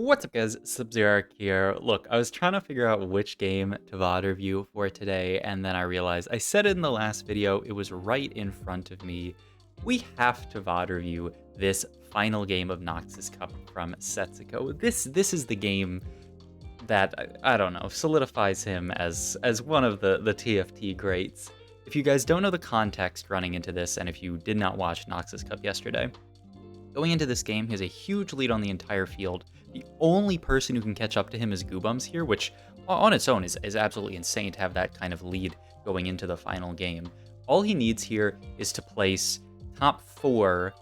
What's up, guys? Sub-Zero here. Look, I was trying to figure out which game to VOD review for today, and then I realized I said it in the last video, it was right in front of me. We have to VOD review this final game of Noxus Cup from Setsuko. This is the game that, I don't know, solidifies him as one of the TFT greats. If you guys don't know the context running into this, and if you did not watch Noxus Cup yesterday, going into this game, he has a huge lead on the entire field. The only person who can catch up to him is Goobums here, which on its own is absolutely insane to have that kind of lead going into the final game. All he needs here is to place top 4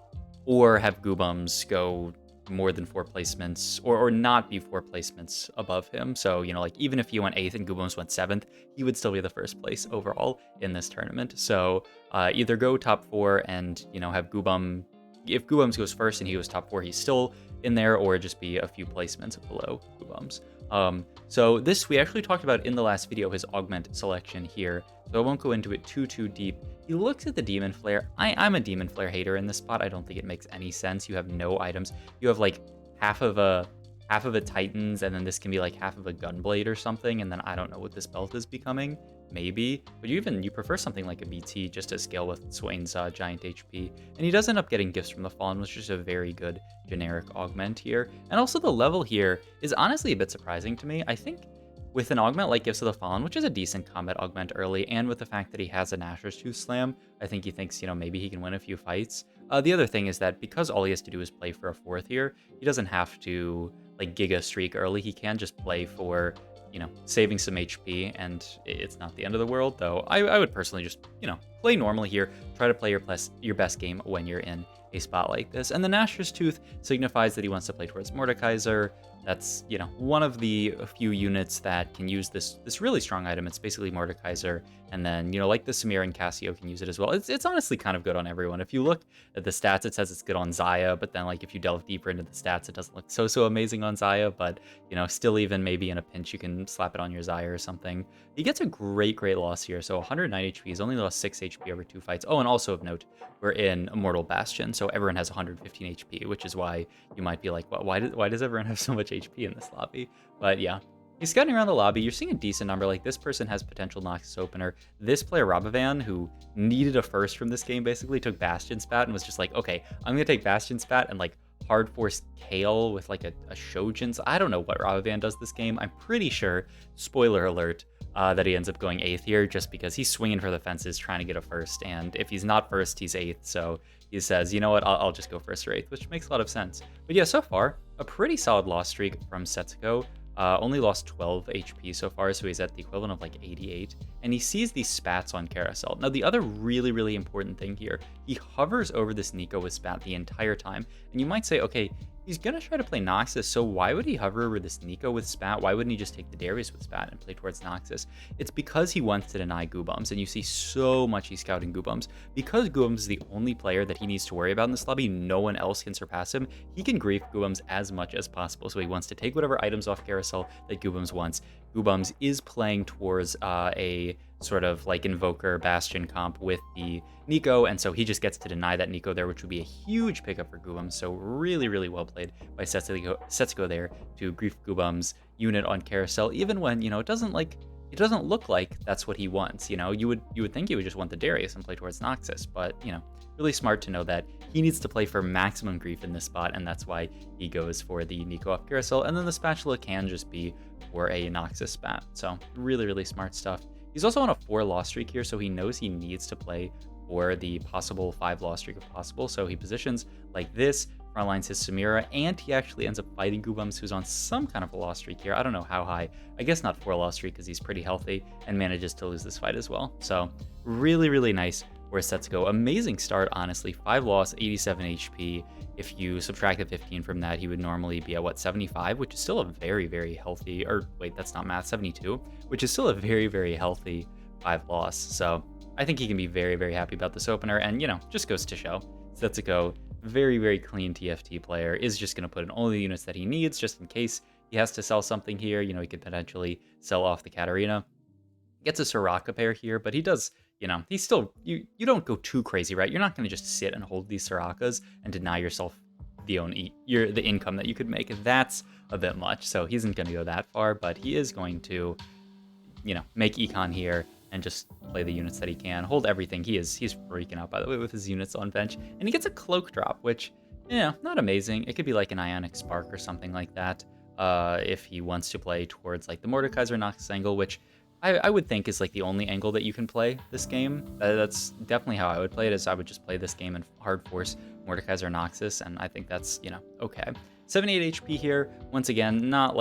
or have Goobums go more than 4 placements or not be 4 placements above him. So, you know, like even if he went 8th and Goobums went 7th, he would still be the first place overall in this tournament. So either go top 4 and, you know, have Goobum. If Goobums goes first and he goes top 4, he's still in there, or just be a few placements below Goobums. So this we actually talked about in the last video, his augment selection here, so I won't go into it too deep. He looks at the Demon Flare. I'm a Demon Flare hater in this spot. I don't think it makes any sense. You have no items. You have like half of a Titans, and then this can be like half of a Gunblade or something, and then I don't know what this belt is becoming. Maybe, but you prefer something like a BT just to scale with Swain's giant HP, and he does end up getting Gifts from the Fallen, which is a very good generic augment here. And also the level here is honestly a bit surprising to me. I think with an augment like Gifts of the Fallen, which is a decent combat augment early, and with the fact that he has a Nashor's Tooth Slam, I think he thinks, you know, maybe he can win a few fights. The other thing is that because all he has to do is play for a 4th here, he doesn't have to like Giga Streak early. He can just play for, you know, saving some HP, and it's not the end of the world, though. I would personally just, you know, play normally here, try to play your best game when you're in a spot like this. And the Nashor's Tooth signifies that he wants to play towards Mordekaiser. That's, you know, one of the few units that can use this really strong item. It's basically Mordekaiser, and then, you know, like the Samir and Cassio can use it as well. It's honestly kind of good on everyone. If you look at the stats, it says it's good on Xayah, but then like if you delve deeper into the stats, it doesn't look so amazing on Xayah, but, you know, still, even maybe in a pinch, you can slap it on your Xayah or something. He gets a great loss here. So 109 HP. He's only lost 6 HP over 2 fights. Oh, and also of note, we're in Immortal Bastion, so everyone has 115 HP, which is why you might be like, well, why does everyone have so much HP in this lobby? But yeah, he's scouting around the lobby. You're seeing a decent number. Like, this person has potential Noxus opener. This player, Rabavan, who needed a first from this game, basically took Bastion Spat and was just like, okay, I'm gonna take Bastion Spat and like hard force Kale with like a Shojin. I don't know what Rabavan does this game. I'm pretty sure, spoiler alert, that he ends up going 8th here just because he's swinging for the fences trying to get a first, and if he's not first, he's 8th, so he says, you know what, I'll just go first or 8th, which makes a lot of sense. But yeah, so far, a pretty solid loss streak from Setsuko. Only lost 12 HP so far, so he's at the equivalent of like 88, and he sees these spats on Carousel. Now, the other really important thing here, he hovers over this Nico with spat the entire time, and you might say, okay, he's gonna try to play Noxus, so why would he hover over this Nico with spat? Why wouldn't he just take the Darius with spat and play towards Noxus? It's because he wants to deny Goobums, and you see so much he's scouting Goobums. Because Goobums is the only player that he needs to worry about in this lobby, no one else can surpass him, he can grief Goobums as much as possible, so he wants to take whatever items off Carousel that Goobums wants. Goobums is playing towards a sort of like Invoker Bastion comp with the Nico, and so he just gets to deny that Nico there, which would be a huge pickup for Goobums. So really well played by Setsuko there to grief Goobums unit on Carousel, even when, you know, it doesn't look like that's what he wants. You know, you would think he would just want the Darius and play towards Noxus, but, you know, really smart to know that he needs to play for maximum grief in this spot, and that's why he goes for the Nico off Carousel, and then the Spatula can just be for a Noxus spat. So really smart stuff. He's also on a 4 loss streak here, so he knows he needs to play for the possible 5 loss streak if possible. So he positions like this, frontlines his Samira, and he actually ends up fighting Goobums, who's on some kind of a loss streak here. I don't know how high. I guess not 4 loss streak because he's pretty healthy, and manages to lose this fight as well. So really nice where Setsuko. Amazing start, honestly. 5 loss, 87 HP. If you subtract the 15 from that, he would normally be at, what, 75, which is still a very healthy, or wait, that's not math, 72, which is still a very healthy 5 loss. So I think he can be very happy about this opener, and, you know, just goes to show. Setsuko, very clean TFT player, is just going to put in all the units that he needs, just in case he has to sell something here. You know, he could potentially sell off the Katarina. Gets a Soraka pair here, but he does, you know, he's still, you don't go too crazy, right? You're not going to just sit and hold these Sorakas and deny yourself the income that you could make. That's a bit much, so he isn't going to go that far, but he is going to, make econ here and just play the units that he can, hold everything. He's freaking out, by the way, with his units on bench, and he gets a cloak drop, which, not amazing. It could be like an ionic spark or something like that, if he wants to play towards like the Mordekaiser Noxus angle, which I would think is like the only angle that you can play this game. That's definitely how I would play it, is I would just play this game and hard force Mordekaiser Noxus, and I think that's, okay. 78 HP here, once again, not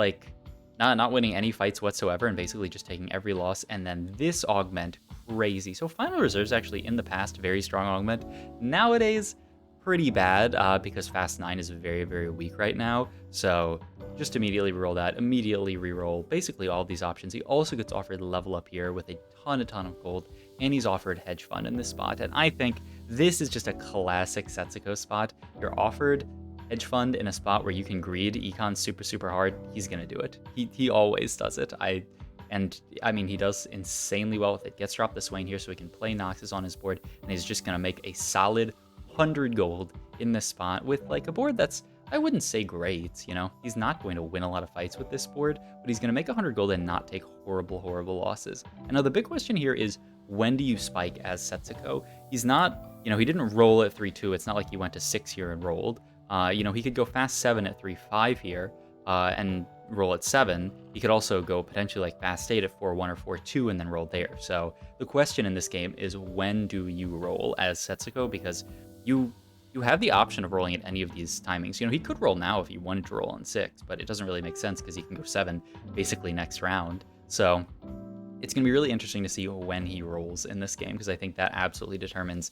winning any fights whatsoever and basically just taking every loss. And then this augment, crazy. So Final Reserve's actually in the past very strong augment. Nowadays, pretty bad, because Fast 9 is very, very weak right now. So just immediately reroll that, immediately reroll basically all these options. He also gets offered level up here with a ton of gold, and he's offered hedge fund in this spot. And I think this is just a classic Setsuko spot. You're offered hedge fund in a spot where you can greed econ super hard, he's gonna do it. He always does it. I mean, he does insanely well with it. Gets dropped the Swain here so he can play Noxus on his board, and he's just gonna make a solid 100 gold in this spot with like a board that's, I wouldn't say great, he's not going to win a lot of fights with this board, but he's going to make 100 gold and not take horrible losses. And now the big question here is, when do you spike as Setsuko? He's not, he didn't roll at 3-2. It's not like he went to 6 here and rolled. He could go fast 7 at 3-5 here, and roll at 7. He could also go potentially like fast 8 at 4-1 or 4-2 and then roll there. So the question in this game is, when do you roll as Setsuko? Because you have the option of rolling at any of these timings. He could roll now if he wanted to roll on 6, but it doesn't really make sense because he can go 7 basically next round. So it's going to be really interesting to see when he rolls in this game, because I think that absolutely determines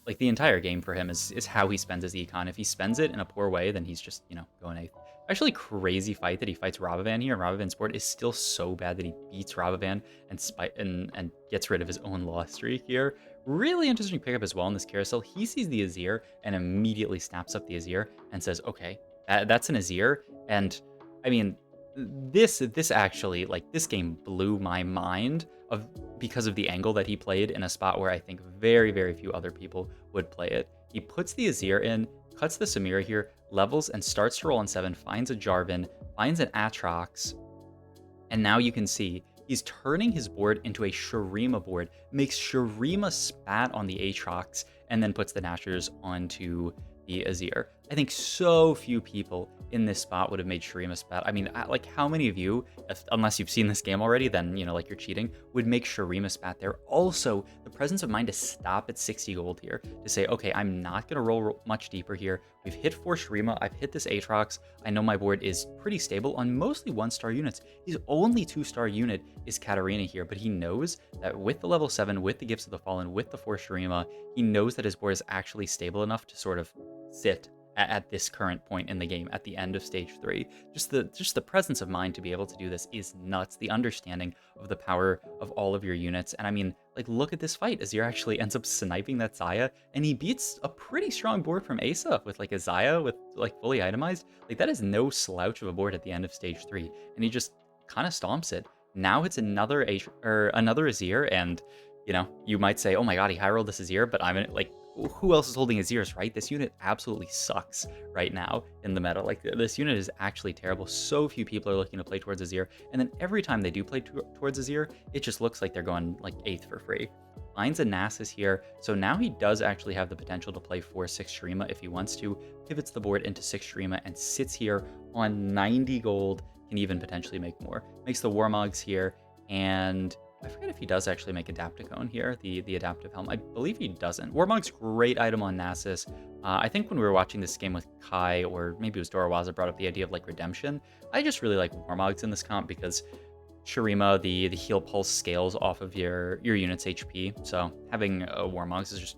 like the entire game for him is how he spends his econ. If he spends it in a poor way, then he's just, going 8th. Actually, crazy fight that he fights Rabavan here, and Rabavan's board is still so bad that he beats Rabavan and gets rid of his own loss streak here. Really interesting pickup as well in this carousel. He sees the Azir and immediately snaps up the Azir and says, okay, that's an Azir. And I mean, this actually, like, this game blew my mind because of the angle that he played in a spot where I think very, very few other people would play it. He puts the Azir in, cuts the Samira here, levels and starts to roll on 7, finds a Jarvan, finds an Atrox, and now you can see he's turning his board into a Shurima board, makes Shurima spat on the Aatrox, and then puts the Nashers onto the Azir. I think so few people in this spot would have made Shurima spat. I mean, like, how many of you, unless you've seen this game already, then, like, you're cheating, would make Shurima spat there? Also, the presence of mind to stop at 60 gold here, to say, okay, I'm not going to roll much deeper here. We've hit 4 Shurima, I've hit this Aatrox, I know my board is pretty stable on mostly 1-star units. His only 2-star unit is Katarina here, but he knows that with the level 7, with the Gifts of the Fallen, with the 4 Shurima, he knows that his board is actually stable enough to sort of sit at this current point in the game, at the end of stage 3. Just the presence of mind to be able to do this is nuts. The understanding of the power of all of your units. And I mean, like, look at this fight. Azir actually ends up sniping that Xayah, and he beats a pretty strong board from Asa with like a Xayah with like fully itemized. Like, that is no slouch of a board at the end of stage 3. And he just kind of stomps it. Now it's another Azir, and you might say, oh my god, he high rolled this Azir, but I'm in, like, who else is holding Azirs, right? This unit absolutely sucks right now in the meta. Like, this unit is actually terrible. So few people are looking to play towards Azir, and then every time they do play towards Azir, it just looks like they're going like 8th for free. Finds a Nasus here, so now he does actually have the potential to play 4-6 Shurima if he wants to, pivots the board into 6 Shurima, and sits here on 90 gold, can even potentially make more. Makes the Warmogs here, and I forget if he does actually make Adapticone here, the Adaptive Helm. I believe he doesn't. Warmog's great item on Nasus. I think when we were watching this game with Kai, or maybe it was Dorawaza, brought up the idea of like redemption. I just really like Warmogs in this comp because Shurima, the heal pulse scales off of your unit's HP. So having a Warmogs is just,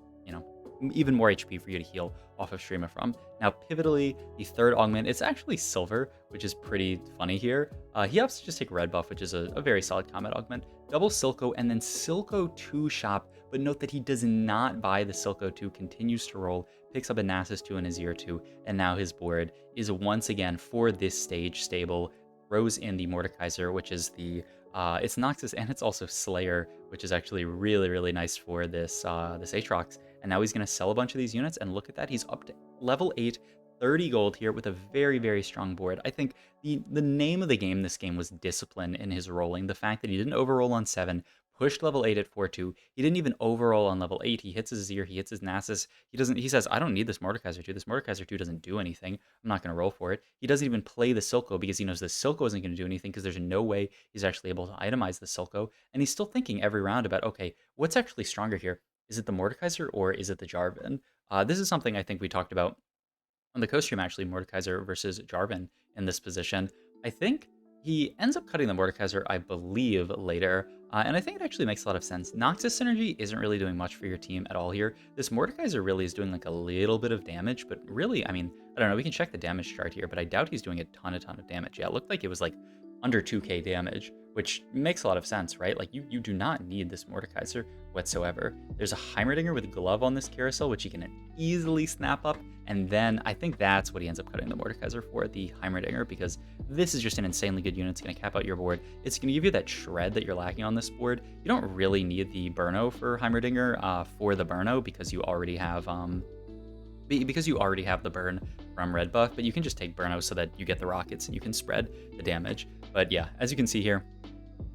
even more HP for you to heal off of Shurima from. Now, pivotally, the third augment, it's actually silver, which is pretty funny here. He opts to just take red buff, which is a very solid combat augment. Double Silco, and then Silco 2 shop, but note that he does not buy the Silco 2, continues to roll, picks up a Nasus 2 and a Azir 2, and now his board is once again, for this stage, stable. Throws in the Mordekaiser, which is the it's Noxus, and it's also Slayer, which is actually really, really nice for this Aatrox. And now he's going to sell a bunch of these units, and look at that, he's up to level 8, 30 gold here with a very, very strong board. I think the name of the game this game was discipline in his rolling. The fact that he didn't overroll on 7, pushed level 8 at 4-2. He didn't even overroll on level 8. He hits his Azir, he hits his Nasus. He says, I don't need this Mordekaiser 2. This Mordekaiser 2 doesn't do anything. I'm not going to roll for it. He doesn't even play the Silco because he knows the Silco isn't going to do anything because there's no way he's actually able to itemize the Silco. And he's still thinking every round about, okay, what's actually stronger here? Is it the Mordekaiser or is it the Jarvan? This is something I think we talked about on the co-stream, actually, Mordekaiser versus Jarvan in this position. I think he ends up cutting the Mordekaiser, I believe, later. And I think it actually makes a lot of sense. Noxus synergy isn't really doing much for your team at all here. This Mordekaiser really is doing like a little bit of damage, but really, I mean, I don't know, we can check the damage chart here, but I doubt he's doing a ton of damage. Yeah, it looked like it was like under 2k damage, which makes a lot of sense, right? Like, you do not need this Mordekaiser whatsoever. There's a Heimerdinger with Glove on this carousel, which he can easily snap up, and then I think that's what he ends up cutting the Mordekaiser for, the Heimerdinger, because this is just an insanely good unit. It's going to cap out your board. It's going to give you that shred that you're lacking on this board. You don't really need the Burno for Heimerdinger for the Burno because you already have the burn from red buff, but you can just take Burno so that you get the rockets and you can spread the damage. But yeah, as you can see here,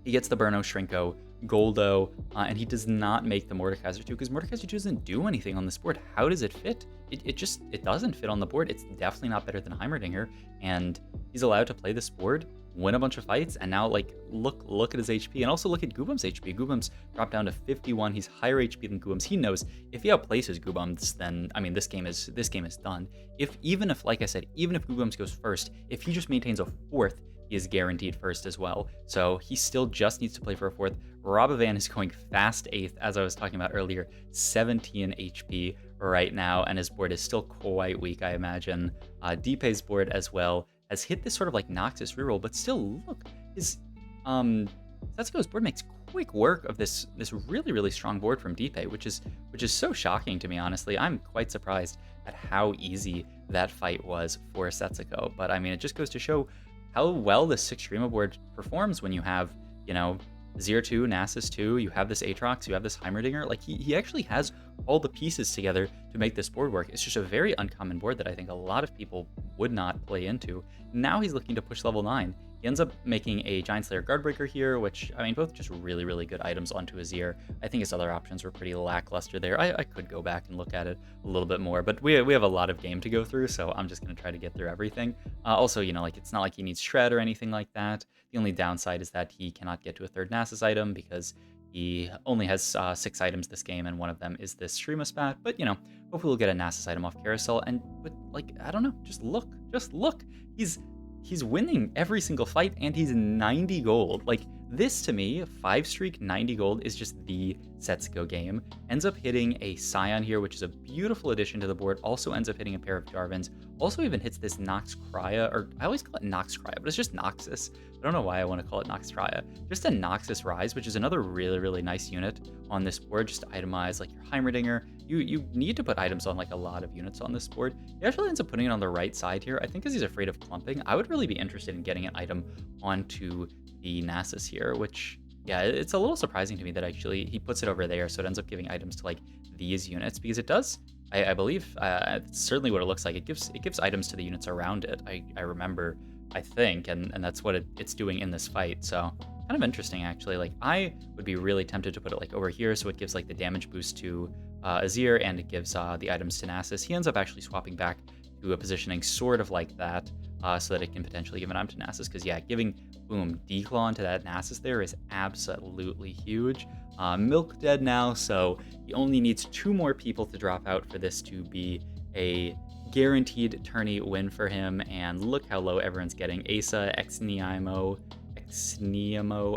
he gets the Burno, Shrinko, Goldo, and he does not make the Mordekaiser 2 because Mordekaiser 2 doesn't do anything on this board. How does it fit? It doesn't fit on the board. It's definitely not better than Heimerdinger, and he's allowed to play this board, win a bunch of fights, and now like look at his HP, and also look at Goobum's HP. Goobum's dropped down to 51. He's higher HP than Goobum's. He knows if he outplaces Goobum's, then I mean this game is done. Even if, like I said, even if Goobum's goes first, if he just maintains a 4th, he is guaranteed first as well. So he still just needs to play for a 4th. Robovan is going fast 8th, as I was talking about earlier, 17 HP right now, and his board is still quite weak, I imagine. Deepay's board as well has hit this sort of like Noxus reroll, but still, look, his Setsuko's board makes quick work of this really, really strong board from Deepay, which is so shocking to me, honestly. I'm quite surprised at how easy that fight was for Setsuko. But I mean, it just goes to show how well this Extrema board performs when you have, you know, Azir 2, Nasus 2, you have this Aatrox, you have this Heimerdinger. Like, he actually has all the pieces together to make this board work. It's just a very uncommon board that I think a lot of people would not play into. Now he's looking to push level 9. He ends up making a Giant Slayer Guardbreaker here, which, I mean, both just really, really good items onto Azir. I think his other options were pretty lackluster there. I could go back and look at it a little bit more, but we have a lot of game to go through, so I'm just going to try to get through everything. Also, you know, like, it's not like he needs Shred or anything like that. The only downside is that he cannot get to a third Nasus item because he only has 6 items this game, and one of them is this Shrima Spat. But, you know, hopefully we'll get a Nasus item off Carousel. But like, I don't know, just look. He's winning every single fight, and he's 90 gold. Like, this to me, 5 streak, 90 gold is just the Setsuko game. Ends up hitting a Scion here, which is a beautiful addition to the board. Also ends up hitting a pair of Jarvans. Also even hits this Nox Crya, or I always call it Nox Crya, but it's just Noxus. I don't know why I want to call it Nox Crya. Just a Noxus Rise, which is another really, really nice unit on this board, just to itemize like your Heimerdinger. You need to put items on like a lot of units on this board. He actually ends up putting it on the right side here. I think because he's afraid of clumping. I would really be interested in getting an item onto the Nasus here, which, yeah, it's a little surprising to me that actually he puts it over there, so it ends up giving items to like these units, because it does, I believe, it's certainly what it looks like. It gives items to the units around it. I remember, I think, and that's what it's doing in this fight. So kind of interesting, actually. Like, I would be really tempted to put it like over here, so it gives like the damage boost to Azir, and it gives the items to Nasus. He ends up actually swapping back to a positioning sort of like that, so that it can potentially give an item to Nasus, because yeah, giving, boom, Declaw to that Nasus there is absolutely huge. Milk dead now, so he only needs 2 more people to drop out for this to be a guaranteed tourney win for him. And look how low everyone's getting. Asa, Exniamo,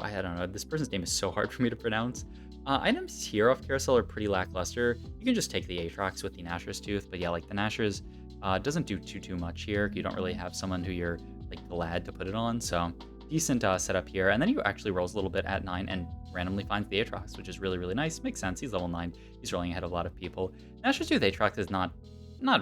I don't know, this person's name is so hard for me to pronounce. Items here off Carousel are pretty lackluster. You can just take the Aatrox with the Nashor's Tooth, but yeah, like the Nashor's doesn't do too much here. You don't really have someone who you're like glad to put it on, so decent setup here. And then he actually rolls a little bit at 9 and randomly finds the Aatrox, which is really, really nice. Makes sense. He's level 9. He's rolling ahead of a lot of people. Nashor's Tooth Aatrox is not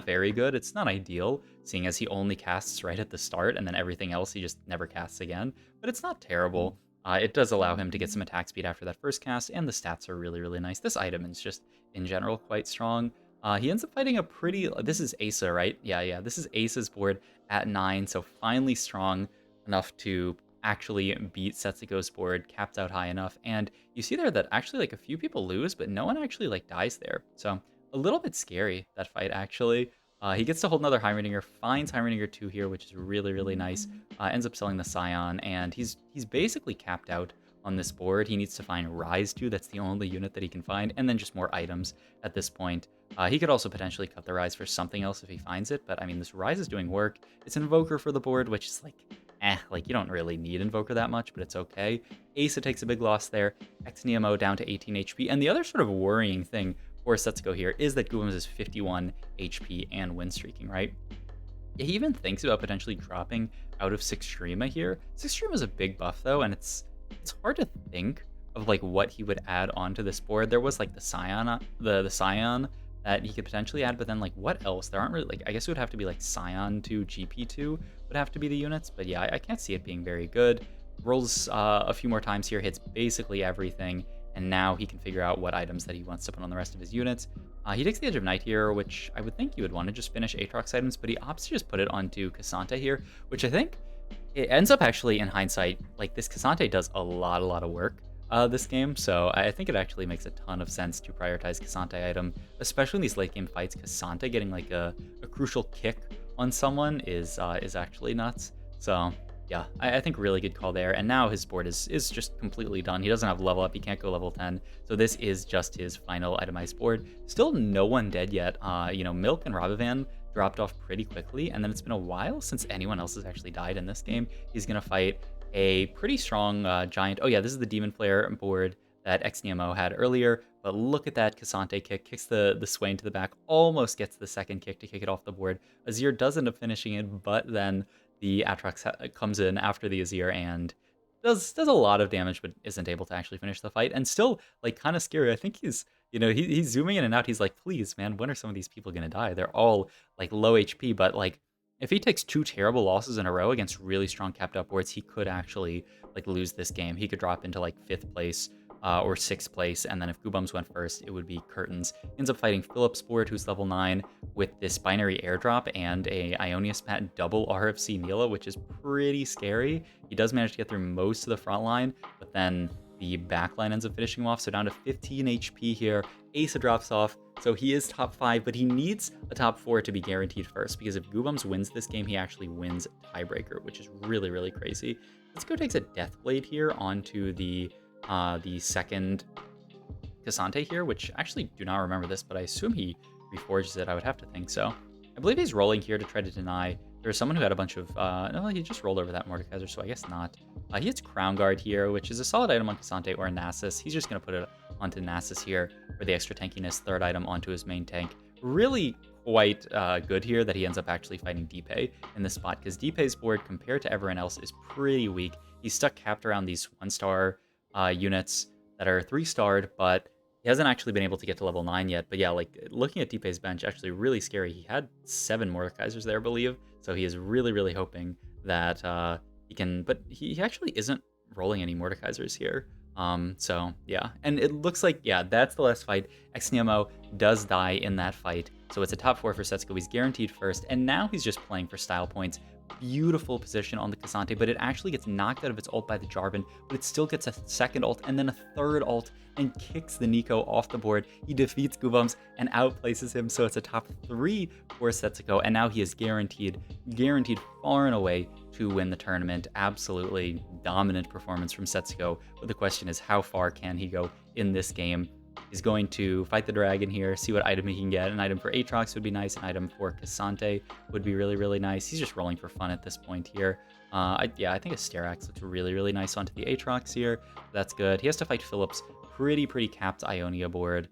very good. It's not ideal, seeing as he only casts right at the start, and then everything else he just never casts again. But it's not terrible. It does allow him to get some attack speed after that first cast, and the stats are really, really nice. This item is just, in general, quite strong. He ends up fighting a pretty... This is Asa, right? Yeah. This is Asa's board at 9, so finally strong enough to actually beat Setsuko's board, capped out high enough. And you see there that actually, like, a few people lose, but no one actually, like, dies there. So a little bit scary, that fight, actually. He gets to hold another Heimerdinger, finds Heimerdinger 2 here, which is really, really nice. Ends up selling the Scion, and he's basically capped out on this board. He needs to find Rise 2, that's the only unit that he can find, and then just more items at this point. He could also potentially cut the Rise for something else if he finds it, but I mean, this Rise is doing work. It's an Invoker for the board, which is like, you don't really need Invoker that much, but it's okay. Asa takes a big loss there. Xnemo down to 18 HP, and the other sort of worrying thing for Setsuko here is that Gubams is 51 HP and win streaking, right? He even thinks about potentially dropping out of Sixtrema here. Sixtrema is a big buff though, and it's hard to think of like what he would add onto this board. There was like the Scion, the Scion that he could potentially add, but then like what else? There aren't really, like, I guess it would have to be like Scion 2, GP2 would have to be the units, but yeah, I can't see it being very good. Rolls a few more times here, hits basically everything, and now he can figure out what items that he wants to put on the rest of his units. He takes the Edge of Night here, which I would think you would want to just finish Aatrox items, but he opts to just put it onto Cassante here, which I think it ends up actually, in hindsight, like, this Cassante does a lot of work this game, so I think it actually makes a ton of sense to prioritize Cassante item, especially in these late game fights. Cassante getting like a crucial kick on someone is actually nuts. So yeah, I think really good call there. And now his board is just completely done. He doesn't have level up. He can't go level 10. So this is just his final itemized board. Still no one dead yet. You know, Milk and Rabovan dropped off pretty quickly. And then it's been a while since anyone else has actually died in this game. He's going to fight a pretty strong giant. Oh yeah, this is the Demon Player board that Xnemo had earlier. But look at that Cassante kick. Kicks the Swain to the back. Almost gets the second kick to kick it off the board. Azir does end up finishing it, but then the Aatrox comes in after the Azir and does a lot of damage, but isn't able to actually finish the fight. And still, like, kind of scary. I think he's, you know, he's zooming in and out. He's like, please, man, when are some of these people gonna die? They're all like low HP, but like, if he takes 2 terrible losses in a row against really strong capped up boards, he could actually like lose this game. He could drop into like 5th place or 6th place, and then if Goobums went first, it would be curtains. He ends up fighting Philip's board, who's level 9, with this binary airdrop and a Ionia Spat double RFC Neela, which is pretty scary. He does manage to get through most of the front line, but then the back line ends up finishing him off, so down to 15 HP here. Asa drops off, so he is top 5, but he needs a top 4 to be guaranteed first, because if Goobums wins this game, he actually wins tiebreaker, which is really crazy. Let's go takes a Deathblade here onto the second Cassante here, which actually do not remember this, but I assume he reforges it. I would have to think so. I believe he's rolling here to try to deny. There's someone who had a bunch of, no, he just rolled over that Mordekaiser, so I guess not. He hits Crown Guard here, which is a solid item on Cassante or Nasus. He's just going to put it onto Nasus here for the extra tankiness, third item onto his main tank. Really quite good here that he ends up actually fighting Deepay in this spot, because Deepay's board, compared to everyone else, is pretty weak. He's stuck capped around these 1-star units that are 3-starred, but he hasn't actually been able to get to level 9 yet. But yeah, like, looking at Deepay's bench, actually really scary. He had 7 Mordekaisers there, I believe, so he is really hoping that he can, but he actually isn't rolling any Mordekaisers here. So yeah, and it looks like, yeah, that's the last fight. Xnemo does die in that fight, so it's a top 4 for Setsuko. He's guaranteed first, and now he's just playing for style points. Beautiful position on the Cassante, but it actually gets knocked out of its ult by the Jarvan, but it still gets a second ult and then a third ult and kicks the Nico off the board. He defeats Goobums and outplaces him, so it's a top 3 for Setsuko, and now he is guaranteed far and away to win the tournament. Absolutely dominant performance from Setsuko, but the question is, how far can he go in this game? He's going to fight the dragon here, see what item he can get. An item for Aatrox would be nice. An item for Cassante would be really nice. He's just rolling for fun at this point here. Yeah, I think a Sterax looks really nice onto the Aatrox here. That's good. He has to fight Philip's pretty capped Ionia board.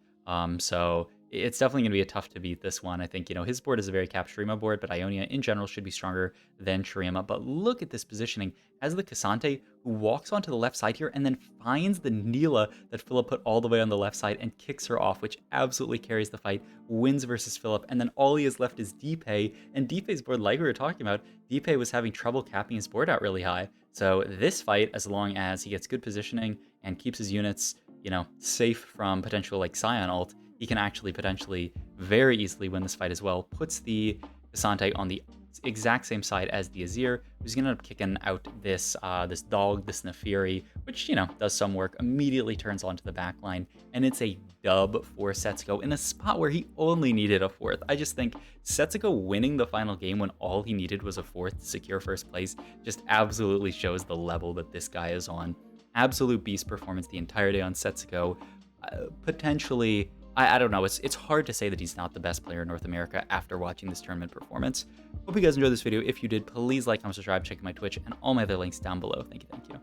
So it's definitely going to be a tough to beat this one. I think, you know, his board is a very capped Shurima board, but Ionia in general should be stronger than Shurima. But look at this positioning. As the Cassante, who walks onto the left side here and then finds the Neela that Philip put all the way on the left side and kicks her off, which absolutely carries the fight, wins versus Philip, and then all he has left is Deepay. And Deepay's board, like we were talking about, Deepay was having trouble capping his board out really high. So this fight, as long as he gets good positioning and keeps his units, you know, safe from potential like Scion ult, he can actually potentially very easily win this fight as well. Puts the K'Sante on the exact same side as the Azir, who's gonna end up kicking out this this dog, this Nefiri, which, you know, does some work, immediately turns onto the back line, and it's a dub for Setsuko in a spot where he only needed a fourth. I just think Setsuko winning the final game when all he needed was a fourth to secure first place just absolutely shows the level that this guy is on. Absolute beast performance the entire day on Setsuko. Potentially, I don't know, it's hard to say that he's not the best player in North America after watching this tournament performance. Hope you guys enjoyed this video. If you did, please like, comment, subscribe, check out my Twitch, and all my other links down below. Thank you.